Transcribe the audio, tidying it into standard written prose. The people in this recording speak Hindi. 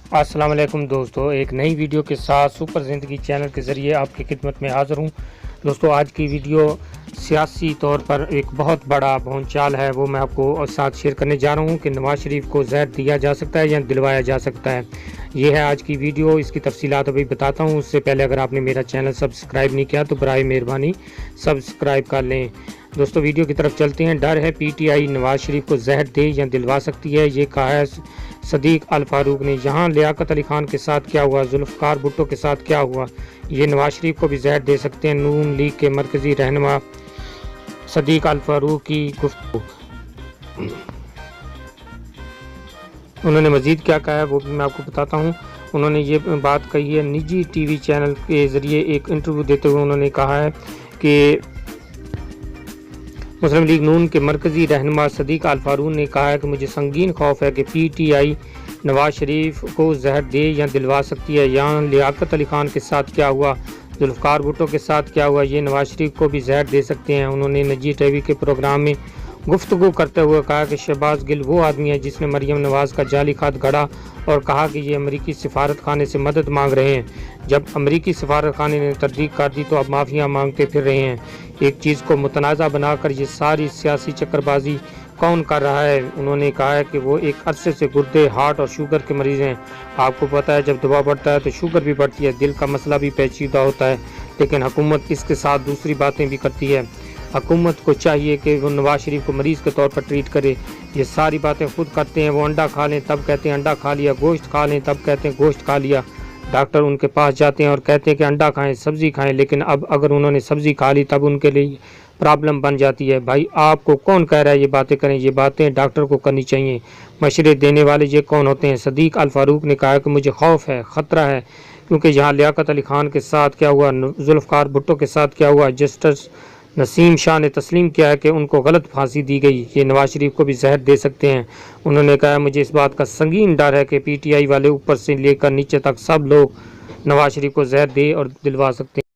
अस्सलाम वालेकुम दोस्तों, एक नई वीडियो के साथ सुपर ज़िंदगी चैनल के ज़रिए आपकी खिदमत में हाज़िर हूँ। दोस्तों, आज की वीडियो सियासी तौर पर एक बहुत बड़ा भौंचाल है, वो मैं आपको साथ शेयर करने जा रहा हूँ कि नवाज़ शरीफ को ज़हर दिया जा सकता है या दिलवाया जा सकता है। ये है आज की वीडियो, इसकी तफसीलात अभी बताता हूँ। उससे पहले अगर आपने मेरा चैनल सब्सक्राइब नहीं किया तो बराए मेहरबानी सब्सक्राइब कर लें। दोस्तों, वीडियो की तरफ चलते हैं। डर है PTI नवाज़ शरीफ को जहर दे या दिलवा सकती है, ये कहा है सदीक अल फारूक ने। यहाँ लियाकत अली खान के साथ क्या हुआ, जुल्फ़िकार भुट्टो के साथ क्या हुआ, ये नवाज़ शरीफ को भी जहर दे सकते हैं। नून लीग के मरकज़ी रहनुमा सदीक अल फारूक की गुफ्तगू। उन्होंने मज़ीद क्या कहा है वो भी मैं आपको बताता हूँ। उन्होंने ये बात कही है निजी TV चैनल के ज़रिए एक इंटरव्यू देते हुए। उन्होंने कहा है कि मुस्लिम लीग नून के मरकज़ी रहनुमा सदीक अल फारूक ने कहा है कि मुझे संगीन खौफ है कि PTI नवाज़ शरीफ को जहर दे या दिलवा सकती है। यहाँ लियाकत अली खान के साथ क्या हुआ, जुल्फ़िकार भुट्टो के साथ क्या हुआ, ये नवाज़ शरीफ को भी जहर दे सकते हैं। उन्होंने निजी TV के प्रोग्राम में गुफ्तगू करते हुए कहा कि शहबाज गिल वो आदमी है जिसने मरीम नवाज़ का जाली खत गढ़ा, और कहा कि ये अमरीकी सिफारत खाने से मदद मांग रहे हैं। जब अमरीकी सिफारत खाने ने तरदीद कर दी तो अब माफ़िया मांगते फिर रहे हैं। एक चीज़ को मुतनाज़ा बनाकर ये सारी सियासी चक्करबाजी कौन कर रहा है। उन्होंने कहा है कि वो एक अरसे से गुर्दे, हार्ट और शुगर के मरीज़ हैं। आपको पता है जब दबाव बढ़ता है तो शुगर भी बढ़ती है, दिल का मसला भी पेचीदा होता है, लेकिन हुकूमत इसके साथ दूसरी बातें भी करती है। हुकूमत को चाहिए कि वो नवाज़ शरीफ को मरीज़ के तौर पर ट्रीट करे। ये सारी बातें खुद करते हैं। वो अंडा खा लें तब कहते हैं अंडा खा लिया, गोश्त खा लें तब कहते हैं गोश्त खा लिया। डॉक्टर उनके पास जाते हैं और कहते हैं कि अंडा खाएं, सब्ज़ी खाएं, लेकिन अब अगर उन्होंने सब्ज़ी खा ली तब उनके लिए प्रॉब्लम बन जाती है। भाई, आपको कौन कह रहा है ये बातें करें? ये बातें डॉक्टर को करनी चाहिए। मशवरे देने वाले ये कौन होते हैं? सदीक अल फारूक ने कहा कि मुझे खौफ है, ख़तरा है, क्योंकि यहाँ लियाकत अली खान के साथ क्या हुआ, जुल्फ़िकार भुट्टो के साथ क्या हुआ, जस्टिस नसीम शाह ने तस्लीम किया है कि उनको गलत फांसी दी गई। ये नवाज़ शरीफ को भी जहर दे सकते हैं। उन्होंने कहा मुझे इस बात का संगीन डर है कि PTI वाले ऊपर से लेकर नीचे तक सब लोग नवाज़ शरीफ को जहर दे और दिलवा सकते हैं।